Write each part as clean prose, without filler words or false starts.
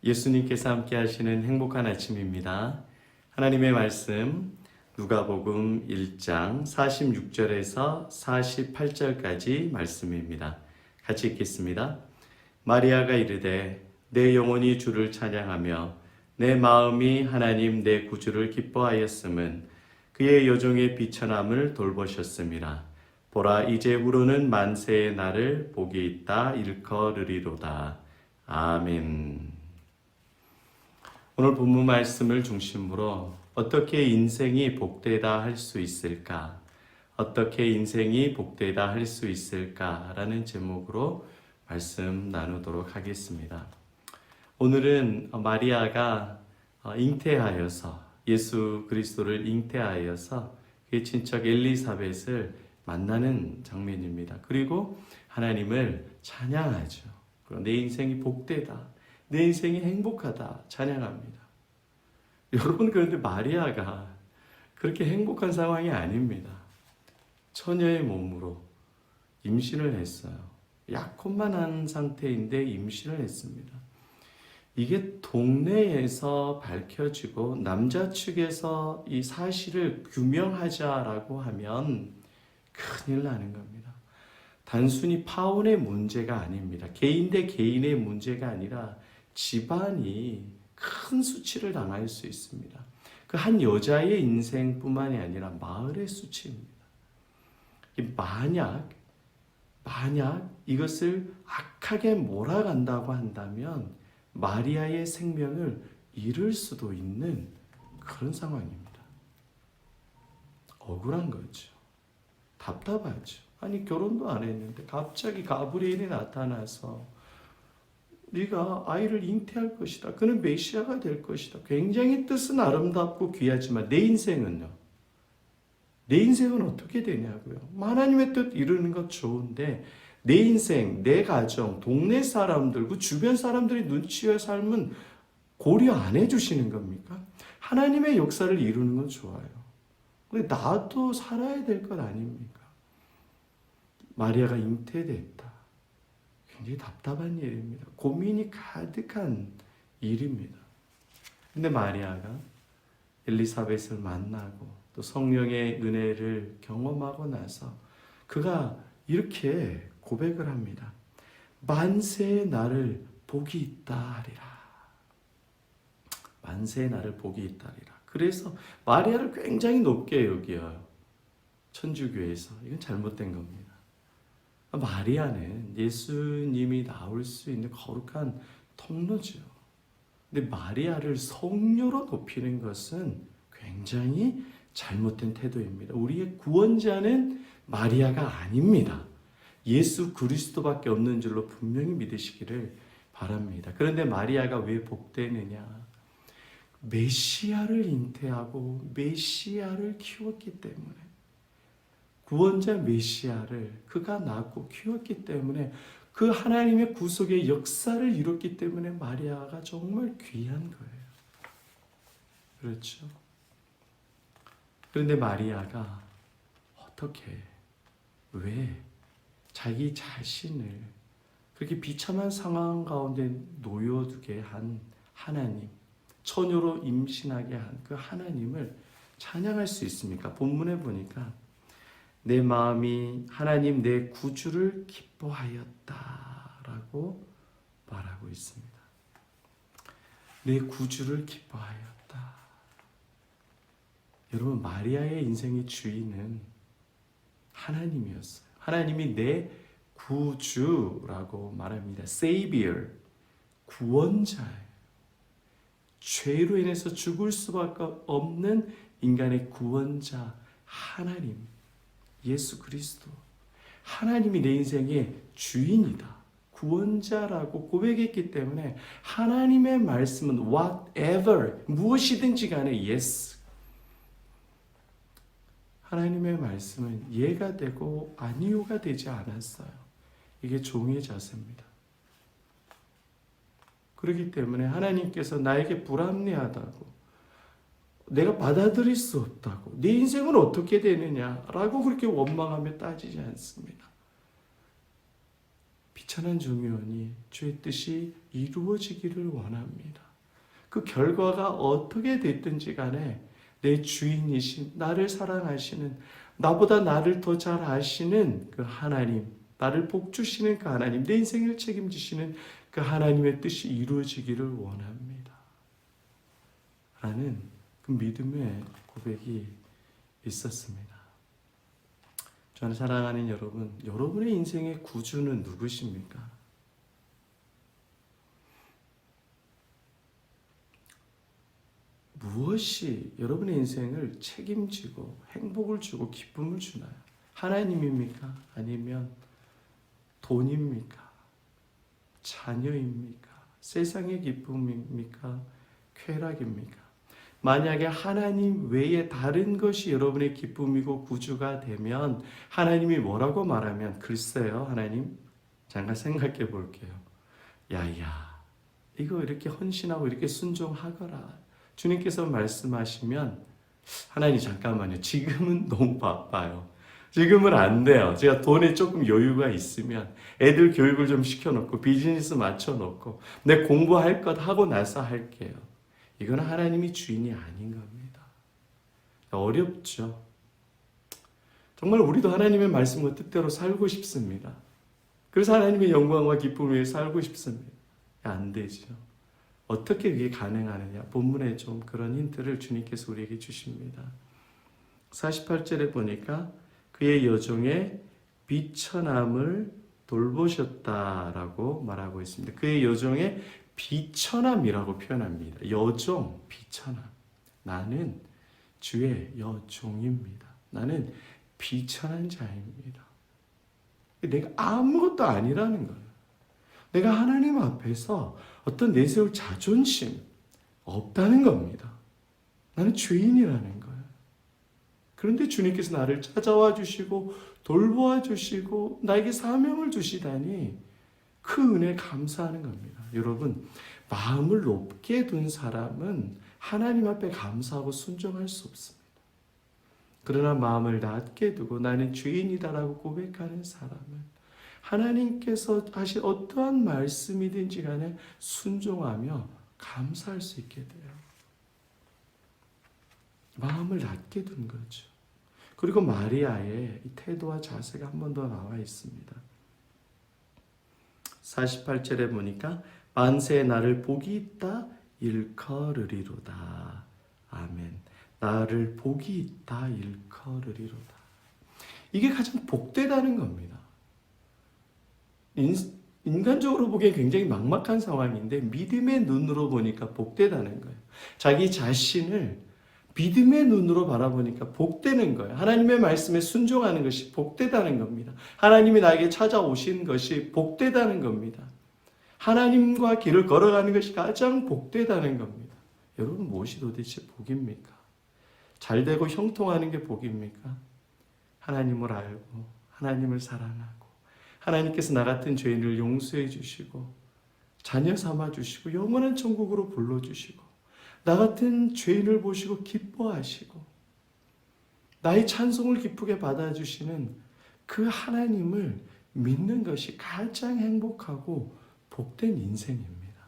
예수님께서 함께 하시는 행복한 아침입니다. 하나님의 말씀 누가복음 1장 46절에서 48절까지 말씀입니다. 같이 읽겠습니다. 마리아가 이르되 내 영혼이 주를 찬양하며 내 마음이 하나님 내 구주를 기뻐하였음은 그의 여종의 비천함을 돌보셨음이라. 보라 이제 후로는 만세의 날을 복이 있다 일컬으리로다. 아멘. 오늘 본문 말씀을 중심으로 어떻게 인생이 복되다 할 수 있을까? 어떻게 인생이 복되다 할 수 있을까라는 제목으로 말씀 나누도록 하겠습니다. 오늘은 마리아가 잉태하여서 예수 그리스도를 잉태하여서 그의 친척 엘리사벳을 만나는 장면입니다. 그리고 하나님을 찬양하죠. 내 인생이 복되다. 내 인생이 행복하다 찬양합니다. 여러분 그런데 마리아가 그렇게 행복한 상황이 아닙니다. 처녀의 몸으로 임신을 했어요. 약혼만한 상태인데 임신을 했습니다. 이게 동네에서 밝혀지고 남자 측에서 이 사실을 규명하자라고 하면 큰일 나는 겁니다. 단순히 파혼의 문제가 아닙니다. 개인 대 개인의 문제가 아니라 집안이 큰 수치를 당할 수 있습니다. 그 한 여자의 인생뿐만이 아니라 마을의 수치입니다. 만약 이것을 악하게 몰아간다고 한다면 마리아의 생명을 잃을 수도 있는 그런 상황입니다. 억울한 거죠. 답답하죠. 아니 결혼도 안 했는데 갑자기 가브리엘이 나타나서 네가 아이를 잉태할 것이다. 그는 메시아가 될 것이다. 굉장히 뜻은 아름답고 귀하지만 내 인생은요? 내 인생은 어떻게 되냐고요? 하나님의 뜻 이루는 것 좋은데 내 인생, 내 가정, 동네 사람들, 그 주변 사람들의 눈치와 삶은 고려 안 해주시는 겁니까? 하나님의 역사를 이루는 건 좋아요. 근데 나도 살아야 될 것 아닙니까? 마리아가 잉태됐다. 굉장히 답답한 일입니다. 고민이 가득한 일입니다. 근데 마리아가 엘리사벳을 만나고 또 성령의 은혜를 경험하고 나서 그가 이렇게 고백을 합니다. 만세의 날을 복이 있다 하리라. 만세의 날을 복이 있다 하리라. 그래서 마리아를 굉장히 높게 여겨요. 천주교에서. 이건 잘못된 겁니다. 마리아는 예수님이 나올 수 있는 거룩한 통로죠. 근데 마리아를 성녀로 높이는 것은 굉장히 잘못된 태도입니다. 우리의 구원자는 마리아가 아닙니다. 예수 그리스도밖에 없는 줄로 분명히 믿으시기를 바랍니다. 그런데 마리아가 왜 복되느냐? 메시아를 잉태하고 메시아를 키웠기 때문에 구원자 메시아를 그가 낳고 키웠기 때문에 그 하나님의 구속의 역사를 이뤘기 때문에 마리아가 정말 귀한 거예요. 그렇죠? 그런데 마리아가 왜 자기 자신을 그렇게 비참한 상황 가운데 놓여두게 한 하나님, 처녀로 임신하게 한 그 하나님을 찬양할 수 있습니까? 본문에 보니까 내 마음이 하나님 내 구주를 기뻐하였다라고 말하고 있습니다. 내 구주를 기뻐하였다. 여러분 마리아의 인생의 주인은 하나님이었어요. 하나님이 내 구주라고 말합니다. Savior, 구원자예요. 죄로 인해서 죽을 수밖에 없는 인간의 구원자 하나님. 예수 그리스도 하나님이 내 인생의 주인이다 구원자라고 고백했기 때문에 하나님의 말씀은 whatever 무엇이든지 간에 yes 하나님의 말씀은 예가 되고 아니요가 되지 않았어요. 이게 종의 자세입니다. 그렇기 때문에 하나님께서 나에게 불합리하다고 내가 받아들일 수 없다고 내 인생은 어떻게 되느냐라고 그렇게 원망하며 따지지 않습니다. 비천한 종이오니 주의 뜻이 이루어지기를 원합니다. 그 결과가 어떻게 됐든지 간에 내 주인이신, 나를 사랑하시는, 나보다 나를 더 잘 아시는 그 하나님, 나를 복주시는 그 하나님, 내 인생을 책임지시는 그 하나님의 뜻이 이루어지기를 원합니다. 라는 그 믿음의 고백이 있었습니다. 저는 사랑하는 여러분, 여러분의 인생의 구주는 누구십니까? 무엇이 여러분의 인생을 책임지고 행복을 주고 기쁨을 주나요? 하나님입니까? 아니면 돈입니까? 자녀입니까? 세상의 기쁨입니까? 쾌락입니까? 만약에 하나님 외에 다른 것이 여러분의 기쁨이고 구주가 되면 하나님이 뭐라고 말하면 글쎄요, 하나님 잠깐 생각해 볼게요. 야야, 이거 이렇게 헌신하고 이렇게 순종하거라. 주님께서 말씀하시면 하나님 잠깐만요. 지금은 너무 바빠요. 지금은 안 돼요. 제가 돈에 조금 여유가 있으면 애들 교육을 좀 시켜놓고 비즈니스 맞춰놓고 내 공부할 것 하고 나서 할게요. 이건 하나님이 주인이 아닌 겁니다. 어렵죠. 정말 우리도 하나님의 말씀과 뜻대로 살고 싶습니다. 그래서 하나님의 영광과 기쁨을 위해 살고 싶습니다. 안 되죠. 어떻게 그게 가능하느냐? 본문에 좀 그런 힌트를 주님께서 우리에게 주십니다. 48절에 보니까 그의 여종의 비천함을 돌보셨다라고 말하고 있습니다. 그의 여종의 비천함이라고 표현합니다. 여종, 비천함. 나는 주의 여종입니다. 나는 비천한 자입니다. 내가 아무것도 아니라는 거예요. 내가 하나님 앞에서 어떤 내세울 자존심 없다는 겁니다. 나는 죄인이라는 거예요. 그런데 주님께서 나를 찾아와 주시고 돌보아 주시고 나에게 사명을 주시다니 그 은혜에 감사하는 겁니다. 여러분, 마음을 높게 둔 사람은 하나님 앞에 감사하고 순종할 수 없습니다. 그러나 마음을 낮게 두고 나는 죄인이다라고 고백하는 사람은 하나님께서 하신 어떠한 말씀이든지 간에 순종하며 감사할 수 있게 돼요. 마음을 낮게 둔 거죠. 그리고 마리아의 이 태도와 자세가 한 번 더 나와 있습니다. 48절에 보니까 만세에 나를 복이 있다 일컬으리로다. 아멘. 나를 복이 있다 일컬으리로다. 이게 가장 복되다는 겁니다. 인간적으로 보기엔 굉장히 막막한 상황인데 믿음의 눈으로 보니까 복되다는 거예요. 자기 자신을 믿음의 눈으로 바라보니까 복되는 거예요. 하나님의 말씀에 순종하는 것이 복되다는 겁니다. 하나님이 나에게 찾아오신 것이 복되다는 겁니다. 하나님과 길을 걸어가는 것이 가장 복되다는 겁니다. 여러분, 무엇이 도대체 복입니까? 잘되고 형통하는 게 복입니까? 하나님을 알고 하나님을 사랑하고 하나님께서 나 같은 죄인을 용서해 주시고 자녀 삼아 주시고 영원한 천국으로 불러주시고 나 같은 죄인을 보시고 기뻐하시고 나의 찬송을 기쁘게 받아주시는 그 하나님을 믿는 것이 가장 행복하고 복된 인생입니다.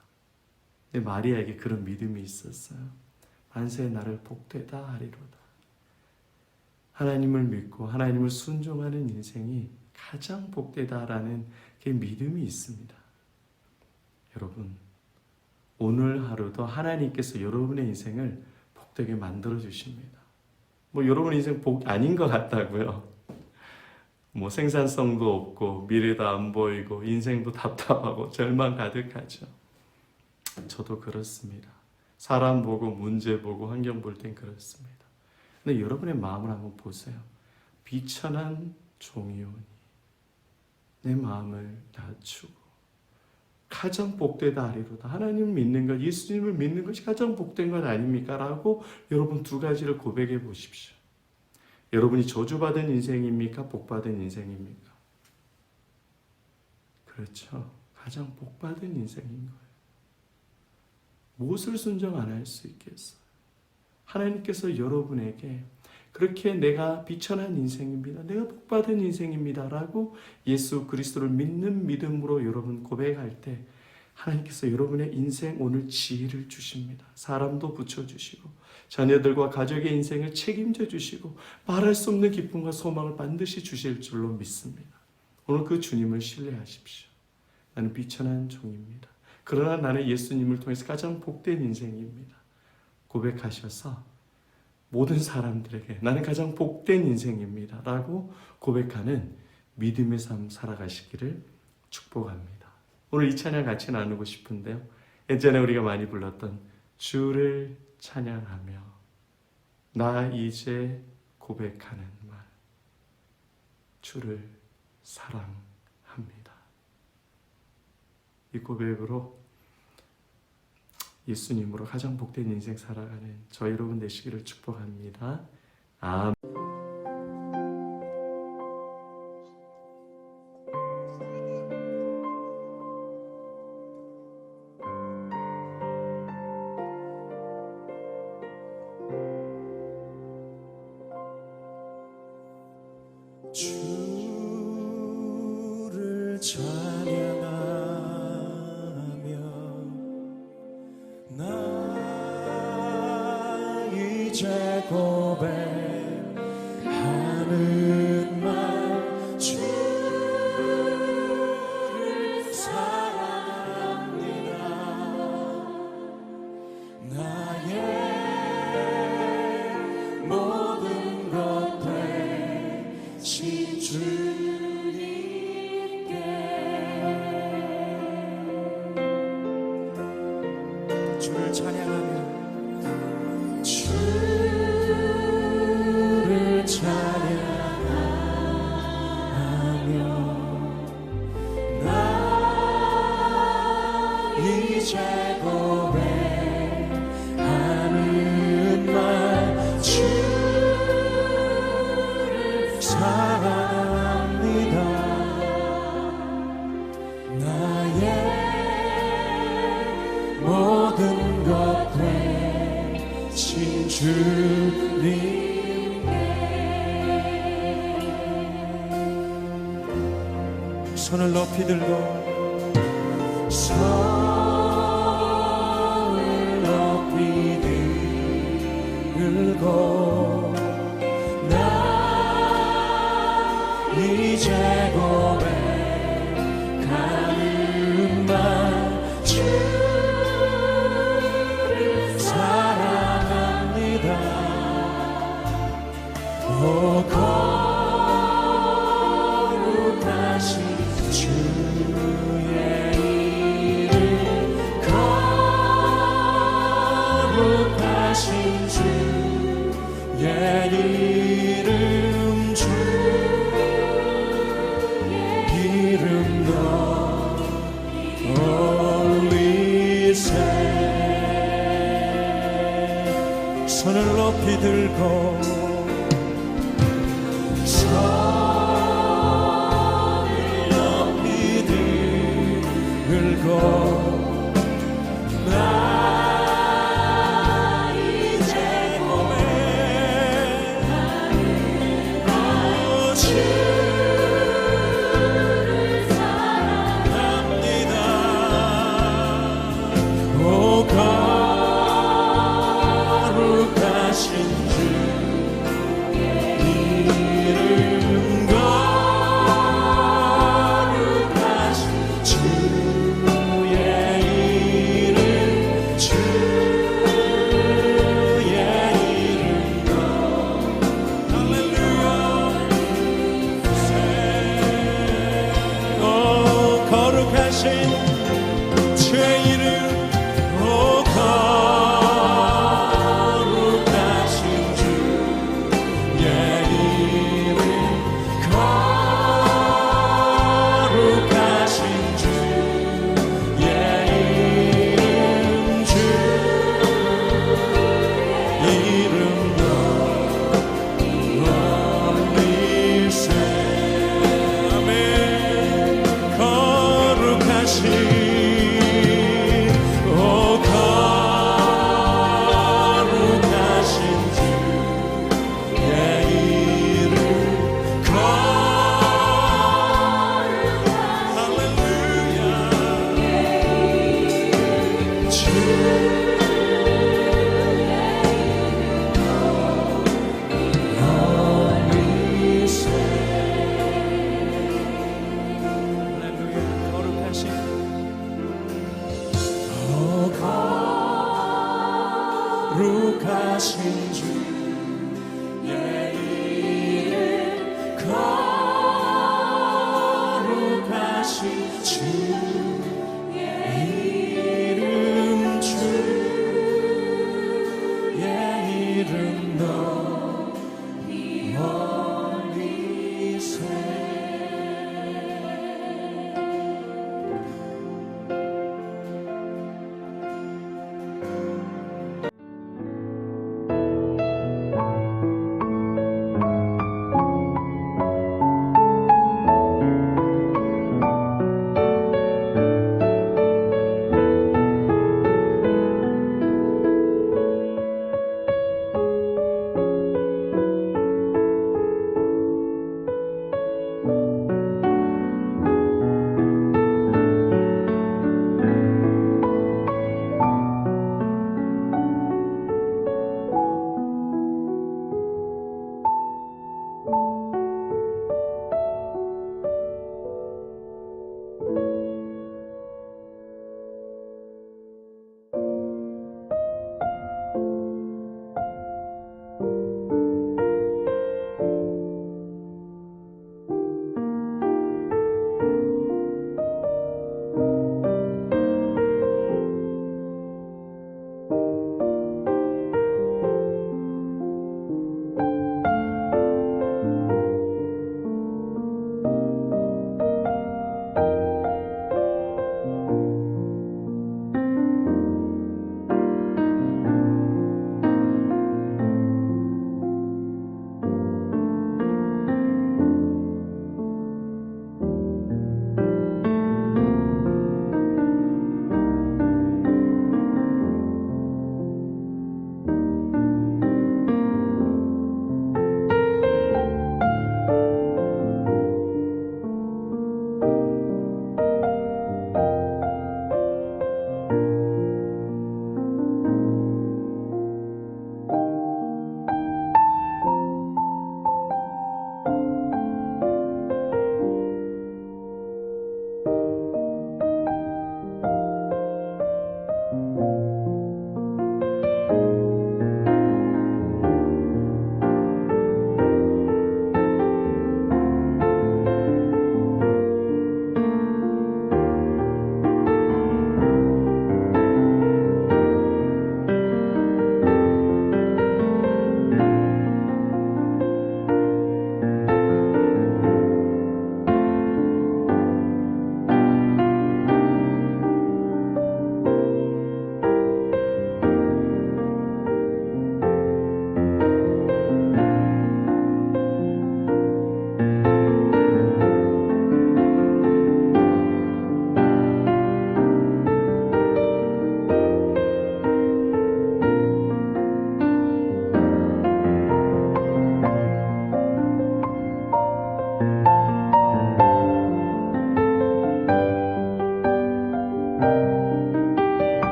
근데 마리아에게 그런 믿음이 있었어요. 만세에 나를 복되다 하리로다. 하나님을 믿고 하나님을 순종하는 인생이 가장 복되다라는 그 믿음이 있습니다. 여러분, 오늘 하루도 하나님께서 여러분의 인생을 복되게 만들어 주십니다. 뭐 여러분 인생 복 아닌 것 같다고요. 뭐 생산성도 없고 미래도 안 보이고 인생도 답답하고 절망 가득하죠. 저도 그렇습니다. 사람 보고 문제 보고 환경 볼 땐 그렇습니다. 근데 여러분의 마음을 한번 보세요. 비천한 종이오니 내 마음을 낮추고 가장 복되다 하리로다. 하나님을 믿는 것, 예수님을 믿는 것이 가장 복된 것 아닙니까? 라고 여러분 두 가지를 고백해 보십시오. 여러분이 저주받은 인생입니까? 복받은 인생입니까? 그렇죠. 가장 복받은 인생인 거예요. 무엇을 순종 안 할 수 있겠어요? 하나님께서 여러분에게 그렇게 내가 비천한 인생입니다. 내가 복받은 인생입니다. 라고 예수 그리스도를 믿는 믿음으로 여러분 고백할 때 하나님께서 여러분의 인생 오늘 지혜를 주십니다. 사람도 붙여주시고 자녀들과 가족의 인생을 책임져 주시고 말할 수 없는 기쁨과 소망을 반드시 주실 줄로 믿습니다. 오늘 그 주님을 신뢰하십시오. 나는 비천한 종입니다. 그러나 나는 예수님을 통해서 가장 복된 인생입니다. 고백하셔서 모든 사람들에게 나는 가장 복된 인생입니다. 라고 고백하는 믿음의 삶 살아가시기를 축복합니다. 오늘 이 찬양 같이 나누고 싶은데요. 예전에 우리가 많이 불렀던 주를 찬양하며 나 이제 고백하는 말 주를 사랑합니다. 이 고백으로 예수님으로 가장 복된 인생 살아가는 저 여러분 되시기를 축복합니다. 아멘. 주를 찬양하며 나 이제 고백하는 말 주를 사랑합니다. 나의 모든 것 되신 주님께 주를 찬양하며 주를 찬양하며 나 이제 고백하는 말 주를 사랑합니다. 나의 모든 것 되신 주님께 손을 높이 들고 손을 높이 들고 나 이제 고백하는 말 주를 사랑합니다. 오 거룩하신 주의 이름 거룩하신 주의 이름 주의 이름 올리세 손을 높이 들고 손을 높이 들고 나 이제 고백하는 주를 사랑합니다. 오 거룩하신 주의 이름 거룩하신 주의 이름 주의 이름 할렐루야 오 거룩하신 주의 이름 오 거룩하신 주의 이름 거룩하신 주의 이름 주의 이름 올리세 아멘 거룩하신 오 거룩하신 주의 거룩하신 주의 이름 거룩하신 주